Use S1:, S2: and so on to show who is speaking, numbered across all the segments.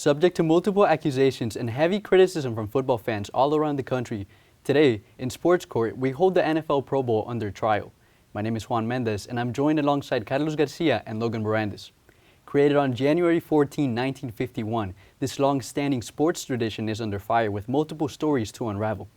S1: Subject to multiple accusations and heavy criticism from football fans all around the country, today, in Sports Court, we hold the NFL Pro Bowl under trial. My name is Juan Mendez, and I'm joined alongside Carlos Garcia and Logan Bourandas. Created on January 14, 1951, this long-standing sports tradition is under fire with multiple stories to unravel.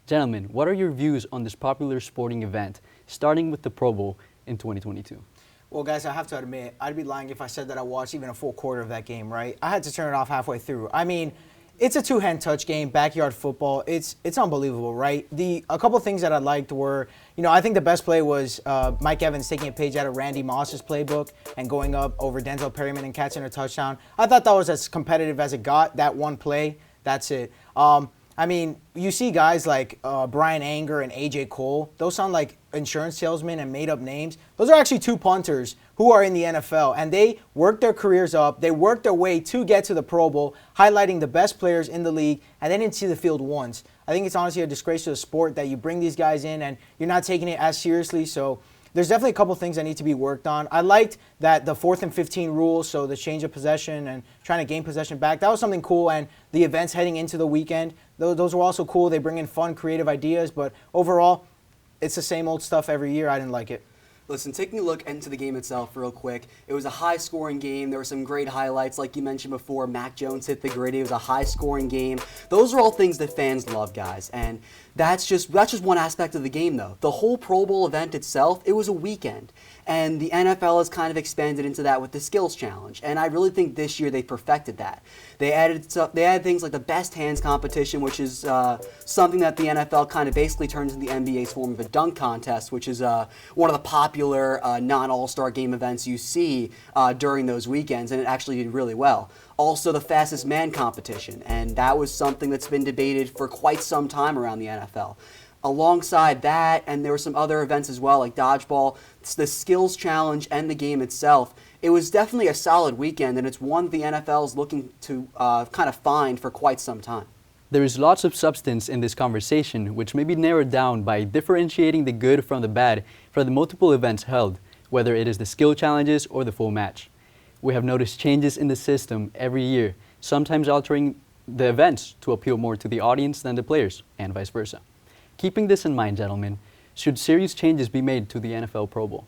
S1: Gentlemen, what are your views on this popular sporting event, starting with the Pro Bowl in 2022?
S2: Well, guys, I have to admit, I'd be lying if I said that I watched even a full quarter of that game, right? I had to turn it off halfway through. I mean, it's a two-hand touch game, backyard football. It's unbelievable, right? A couple things that I liked were, I think the best play was Mike Evans taking a page out of Randy Moss's playbook and going up over Denzel Perryman and catching a touchdown. I thought that was as competitive as it got, that one play. That's it. I mean, you see guys like Brian Anger and A.J. Cole. Those sound like insurance salesmen and made-up names. Those are actually two punters who are in the NFL, and they worked their careers up. They worked their way to get to the Pro Bowl, highlighting the best players in the league, and they didn't see the field once. I think it's honestly a disgrace to the sport that you bring these guys in and you're not taking it as seriously. So there's definitely a couple things that need to be worked on. I liked that the 4th and 15 rule, so the change of possession and trying to gain possession back, that was something cool. And the events heading into the weekend, those were also cool. They bring in fun, creative ideas. But overall, it's the same old stuff every year. I didn't like it.
S3: Listen, taking a look into the game itself real quick, it was a high-scoring game. There were some great highlights, like you mentioned before. Mac Jones hit the gritty. It was a high-scoring game. Those are all things that fans love, guys. And that's just one aspect of the game, though. The whole Pro Bowl event itself, it was a weekend. And the NFL has kind of expanded into that with the skills challenge. And I really think this year they perfected that. They added things like the best hands competition, which is something that the NFL kind of basically turns into the NBA's form of a dunk contest, which is one of the popular non-all-star game events you see during those weekends, and it actually did really well. Also, the fastest man competition, and that was something that's been debated for quite some time around the NFL. Alongside that, and there were some other events as well, like dodgeball, the skills challenge, and the game itself. It was definitely a solid weekend, and it's one the NFL is looking to kind of find for quite some time.
S1: There is lots of substance in this conversation, which may be narrowed down by differentiating the good from the bad for the multiple events held, whether it is the skill challenges or the full match. We have noticed changes in the system every year, sometimes altering the events to appeal more to the audience than the players, and vice versa. Keeping this in mind, gentlemen, should serious changes be made to the NFL Pro Bowl?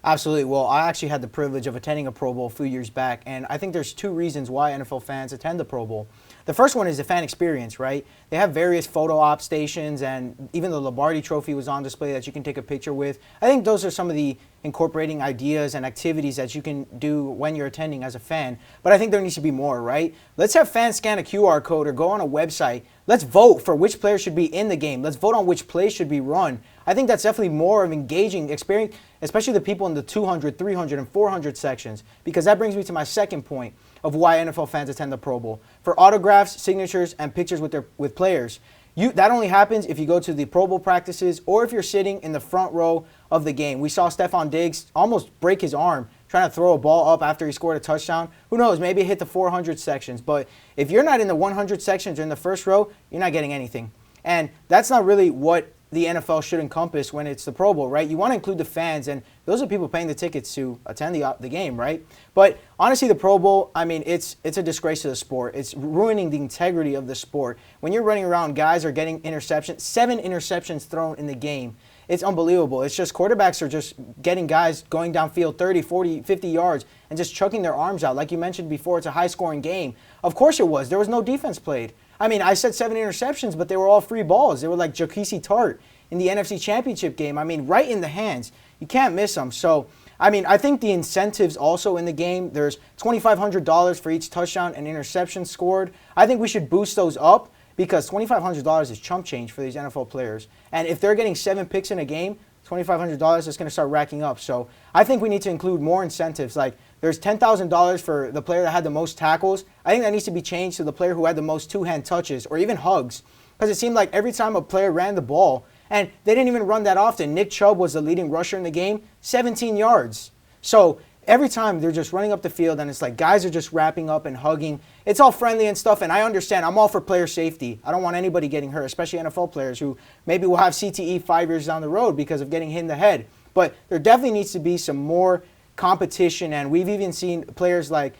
S2: Absolutely. Well, I actually had the privilege of attending a Pro Bowl a few years back, and I think there's two reasons why NFL fans attend the Pro Bowl. The first one is the fan experience, right? They have various photo op stations, and even the Lombardi Trophy was on display that you can take a picture with. I think those are some of the incorporating ideas and activities that you can do when you're attending as a fan. But I think there needs to be more, right? Let's have fans scan a QR code or go on a website. Let's vote for which player should be in the game. Let's vote on which plays should be run. I think that's definitely more of engaging experience, especially the people in the 200, 300, and 400 sections, because that brings me to my second point of why NFL fans attend the Pro Bowl. For autographs, signatures, and pictures with players. That only happens if you go to the Pro Bowl practices or if you're sitting in the front row of the game. We saw Stephon Diggs almost break his arm trying to throw a ball up after he scored a touchdown. Who knows, maybe hit the 400 sections. But if you're not in the 100 sections or in the first row, you're not getting anything. And that's not really what the NFL should encompass when it's the Pro Bowl, right? You want to include the fans, and those are people paying the tickets to attend the game, right? But honestly, the Pro Bowl, I mean, it's a disgrace to the sport. It's ruining the integrity of the sport. When you're running around, guys are getting interceptions, 7 interceptions thrown in the game. It's unbelievable. It's just quarterbacks are just getting guys going downfield 30, 40, 50 yards and just chucking their arms out. Like you mentioned before, it's a high-scoring game. Of course it was. There was no defense played. I mean, I said 7 interceptions, but they were all free balls. They were like Jaquise Tart in the NFC Championship game. I mean, right in the hands. You can't miss them. So, I mean, I think the incentives also in the game, there's $2,500 for each touchdown and interception scored. I think we should boost those up because $2,500 is chump change for these NFL players. And if they're getting 7 picks in a game, $2,500 is going to start racking up. So I think we need to include more incentives. Like there's $10,000 for the player that had the most tackles. I think that needs to be changed to the player who had the most two-hand touches or even hugs. Because it seemed like every time a player ran the ball, and they didn't even run that often. Nick Chubb was the leading rusher in the game, 17 yards. So every time they're just running up the field and it's like guys are just wrapping up and hugging. It's all friendly and stuff, and I understand. I'm all for player safety. I don't want anybody getting hurt, especially NFL players who maybe will have CTE 5 years down the road because of getting hit in the head. But there definitely needs to be some more competition, and we've even seen players like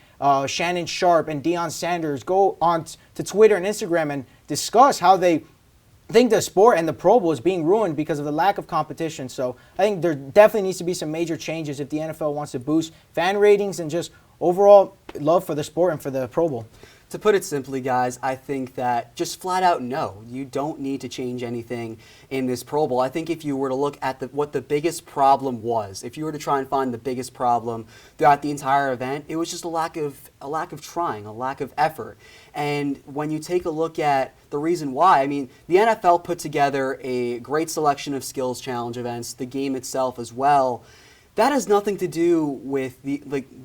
S2: Shannon Sharp and Deion Sanders go on to Twitter and Instagram and discuss how they think the sport and the Pro Bowl is being ruined because of the lack of competition. So I think there definitely needs to be some major changes if the NFL wants to boost fan ratings and just overall love for the sport and for the Pro Bowl.
S3: To put it simply, guys, I think that just flat out no, you don't need to change anything in this Pro Bowl. I think if you were to look at what the biggest problem was, if you were to try and find the biggest problem throughout the entire event, it was just a lack of trying, a lack of effort. And when you take a look at the reason why, I mean, the NFL put together a great selection of skills challenge events, the game itself as well. That has nothing to do with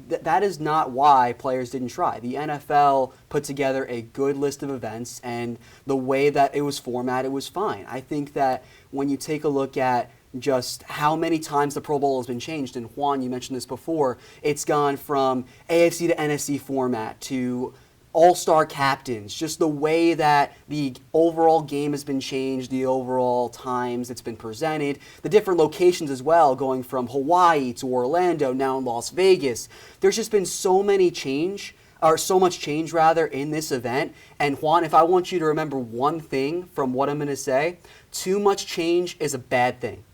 S3: that is not why players didn't try. The NFL put together a good list of events, and the way that it was formatted was fine. I think that when you take a look at just how many times the Pro Bowl has been changed, and Juan, you mentioned this before, it's gone from AFC to NFC format to all-star captains, just the way that the overall game has been changed, the overall times it's been presented, the different locations as well, going from Hawaii to Orlando, now in Las Vegas. There's just been so much change in this event. And Juan, if I want you to remember one thing from what I'm going to say, too much change is a bad thing.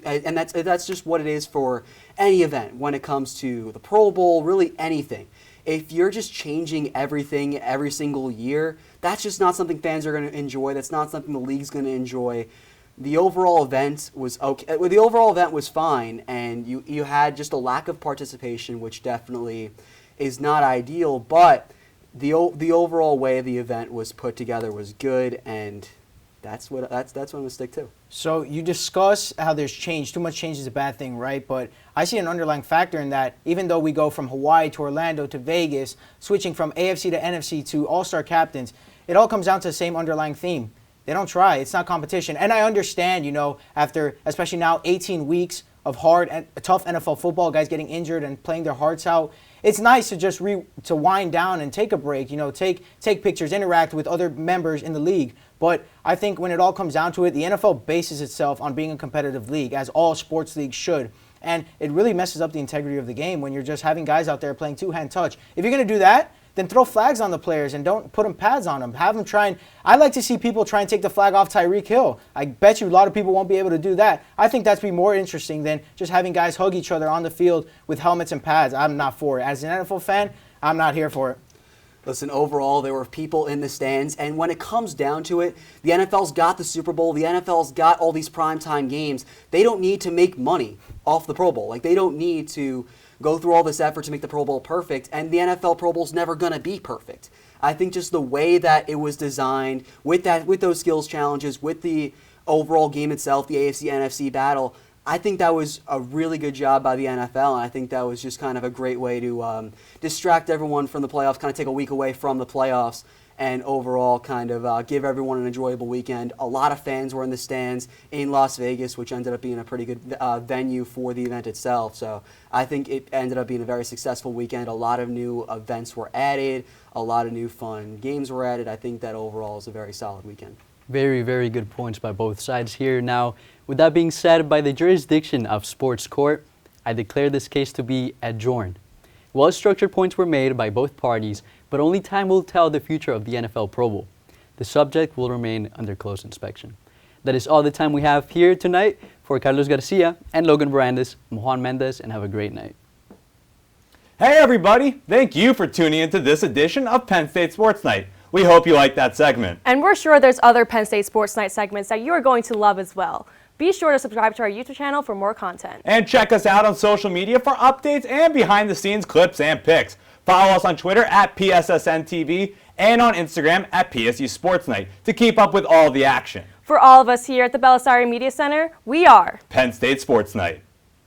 S3: And that's just what it is for any event when it comes to the Pro Bowl, really anything. If you're just changing everything every single year, that's just not something fans are going to enjoy. That's not something the league's going to enjoy. The overall event was okay. The overall event was fine, and you had just a lack of participation, which definitely is not ideal. But the overall way the event was put together was good, and that's what I'm going to stick to.
S2: So you discuss how there's change. Too much change is a bad thing, right? But I see an underlying factor in that even though we go from Hawaii to Orlando to Vegas, switching from AFC to NFC to all-star captains, it all comes down to the same underlying theme. They don't try. It's not competition. And I understand, after especially now 18 weeks of hard and tough NFL football, guys getting injured and playing their hearts out, it's nice to just to wind down and take a break, take pictures, interact with other members in the league. But I think when it all comes down to it, the NFL bases itself on being a competitive league, as all sports leagues should. And it really messes up the integrity of the game when you're just having guys out there playing two-hand touch. If you're going to do that, then throw flags on the players and don't put them pads on them. Have them try and – I like to see people try and take the flag off Tyreek Hill. I bet you a lot of people won't be able to do that. I think that's be more interesting than just having guys hug each other on the field with helmets and pads. I'm not for it. As an NFL fan, I'm not here for it.
S3: Listen, overall, there were people in the stands, and when it comes down to it, the NFL's got the Super Bowl, the NFL's got all these primetime games. They don't need to make money off the Pro Bowl. They don't need to go through all this effort to make the Pro Bowl perfect, and the NFL Pro Bowl's never going to be perfect. I think just the way that it was designed, with those skills challenges, with the overall game itself, the AFC-NFC battle, I think that was a really good job by the NFL, and I think that was just kind of a great way to distract everyone from the playoffs, kind of take a week away from the playoffs, and overall kind of give everyone an enjoyable weekend. A lot of fans were in the stands in Las Vegas, which ended up being a pretty good venue for the event itself. So I think it ended up being a very successful weekend. A lot of new events were added. A lot of new fun games were added. I think that overall is a very solid weekend.
S1: Very, very good points by both sides here. Now, with that being said, by the jurisdiction of Sports Court, I declare this case to be adjourned. Well-structured points were made by both parties, but only time will tell the future of the NFL Pro Bowl. The subject will remain under close inspection. That is all the time we have here tonight. For Carlos Garcia and Logan Bourandas, I'm Juan Mendez, and have a great night.
S4: Hey everybody, thank you for tuning into this edition of Penn State Sports Night. We hope you liked that segment.
S5: And we're sure there's other Penn State Sports Night segments that you are going to love as well. Be sure to subscribe to our YouTube channel for more content.
S4: And check us out on social media for updates and behind-the-scenes clips and pics. Follow us on Twitter at PSSN TV and on Instagram at PSU Sports Night to keep up with all the action.
S5: For all of us here at the Belisari Media Center, we are
S4: Penn State Sports Night.